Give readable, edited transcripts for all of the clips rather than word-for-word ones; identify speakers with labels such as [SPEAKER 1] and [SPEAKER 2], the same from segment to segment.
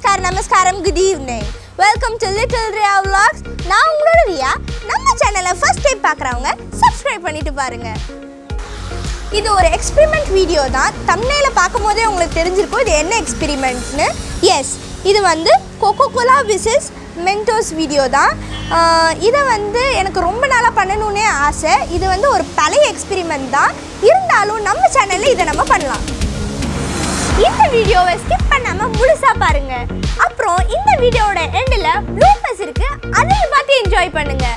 [SPEAKER 1] Namaskaram, good evening. Welcome to Little Riya Vlogs. நான் உங்களோட ரியா. நம்ம சேனலை ஃபர்ஸ்ட் டைம் பார்க்குறவங்க சப்ஸ்கிரைப் பண்ணிட்டு பாருங்க. இது ஒரு எக்ஸ்பெரிமெண்ட் வீடியோ தான். தம்ப்நெயில பார்க்கும்போதே உங்களுக்கு தெரிஞ்சிருக்கும் இது என்ன எக்ஸ்பெரிமெண்ட்னு. எஸ், இது வந்து கோகோகோலா விசஸ் மென்டோஸ் வீடியோ தான். இதை வந்து எனக்கு ரொம்ப நாளாக பண்ணணுன்னே ஆசை. இது வந்து ஒரு பழைய எக்ஸ்பெரிமெண்ட் தான். இருந்தாலும் நம்ம சேனலில் இதை நம்ம பண்ணலாம். இந்த வீடியோவை ஸ்கிப் பண்ணாமல் முழுசாக பாருங்கள். அப்புறம் இந்த வீடியோவோட எண்டில் ப்ளூப்பர்ஸ் இருக்குது, அதையும் பார்த்து என்ஜாய் பண்ணுங்கள்.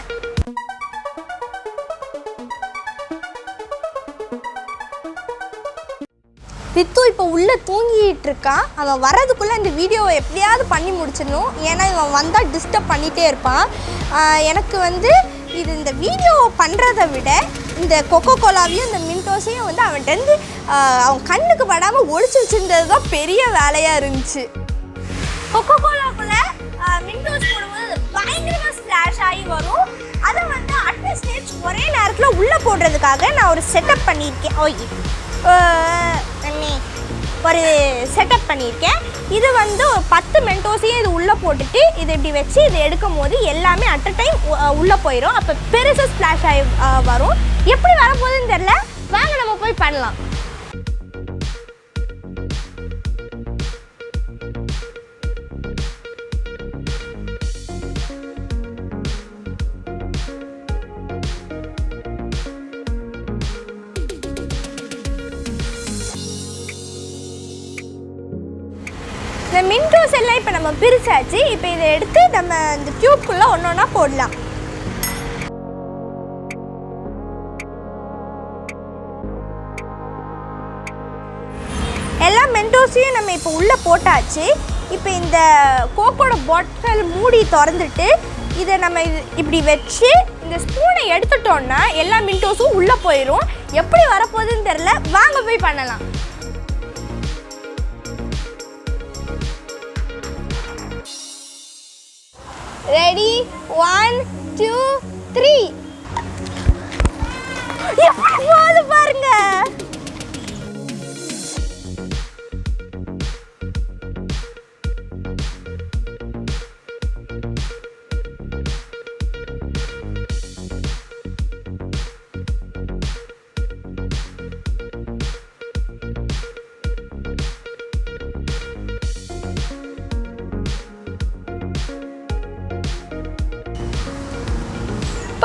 [SPEAKER 1] ரித்து இப்போ உள்ளே தூங்கிட்டு இருக்கான். அவன் வர்றதுக்குள்ளே இந்த வீடியோவை எப்படியாவது பண்ணி முடிச்சிடணும். ஏன்னா இவன் வந்தால் டிஸ்டர்ப் பண்ணிகிட்டே இருப்பான். எனக்கு வந்து இந்த வீடியோ பண்ணுறதை விட இந்த கொக்கோகோலாவையும் இந்த மின்டோஸையும் வந்து அவன்கிட்டருந்து அவன் கண்ணுக்கு படாமல் ஒழிச்சு வச்சுருந்தது தான் பெரிய வேலையாக இருந்துச்சு. கொக்கோகோலாக்குள்ளே மின்டோஸ் போடும்போது பயங்கரமாக ஸ்ப்ளாஷ் ஆகி வரும். அதை வந்து அட் ஸ்டேஜ் ஒரே நேரத்தில் உள்ளே போடுறதுக்காக நான் ஒரு செட்டப் பண்ணியிருக்கேன். ஒரு செட்டப் பண்ணியிருக்கேன். இது வந்து 10 மென்டோஸையும் இது உள்ளே போட்டுட்டு இதை இப்படி வச்சு இதை எடுக்கும் போது எல்லாமே அட் அ டைம் உள்ளே போயிடும். அப்போ பெருசாக ஸ்ப்ளாஷ் ஆகி வரும். எப்படி வரப்போகுதுன்னு தெரில. வாங்க நம்ம போய் பண்ணலாம். இந்த மின்டோஸ் எல்லாம் இப்போ நம்ம பிரிச்சாச்சு. இப்போ இதை எடுத்து நம்ம இந்த டியூப்குள்ளே ஒன்று ஒன்றா போடலாம். எல்லா மென்டோஸையும் நம்ம இப்போ உள்ளே போட்டாச்சு. இப்போ இந்த கோக்கோட பாட்டில் மூடி திறந்துட்டு இதை நம்ம இப்படி வச்சு இந்த ஸ்பூனை எடுத்துட்டோன்னா எல்லா மின்டோஸும் உள்ளே போயிடும். எப்படி வரப்போகுதுன்னு தெரில. வாங்க போய் பண்ணலாம். ரெடி, 1 2 3. எப்படி போகுது பாருங்க.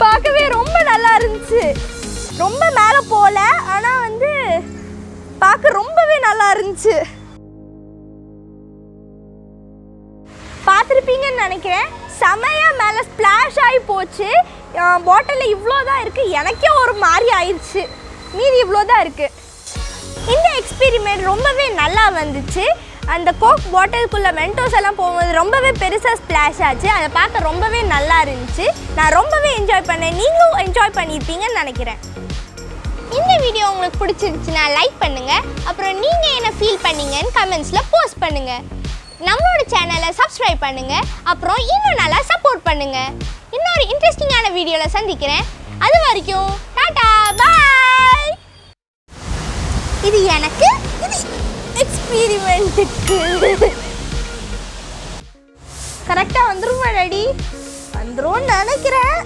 [SPEAKER 1] பார்க்கவே ரொம்ப நல்லா இருந்துச்சு. ரொம்ப மேலே போகல, ஆனால் வந்து பார்க்க ரொம்பவே நல்லா இருந்துச்சு. பார்த்துருப்பீங்கன்னு நினைக்கிறேன். செமையாக மேலே ஸ்ப்ளாஷ் ஆகி போச்சு. பாட்டிலில் இவ்வளோ தான் இருக்குது. எனக்கே ஒரு மாதிரி ஆயிடுச்சு. மீதி இவ்வளோ தான் இருக்குது. இந்த எக்ஸ்பெரிமெண்ட் ரொம்பவே நல்லா வந்துச்சு. அந்த கோக் பாட்டிலுக்குள்ளே மென்டோஸ் எல்லாம் போகும்போது ரொம்பவே பெருசாக ஸ்ப்ளாஷ் ஆச்சு. அதை பார்க்க ரொம்பவே நல்லா இருந்துச்சு. நான் ரொம்பவே என்ஜாய் பண்ணேன். நீங்களும் என்ஜாய் பண்ணியிருப்பீங்கன்னு நினைக்கிறேன். இந்த வீடியோ உங்களுக்கு பிடிச்சிருந்துச்சுன்னா லைக் பண்ணுங்கள். அப்புறம் நீங்கள் என்ன ஃபீல் பண்ணீங்கன்னு கமெண்ட்ஸில் போஸ்ட் பண்ணுங்கள். நம்மளோட சேனலை சப்ஸ்கிரைப் பண்ணுங்கள். அப்புறம் இன்னும் நல்லா சப்போர்ட் பண்ணுங்கள். இன்னொரு இன்ட்ரெஸ்டிங்கான வீடியோவில் சந்திக்கிறேன். அது வரைக்கும் டாடா பாய். இது எனக்கு எக்ஸ்பெரிமெண்ட்டுக்கு கரெக்டாக வந்துருமா டாடி? வந்துரும்னு நினைக்கிறேன்.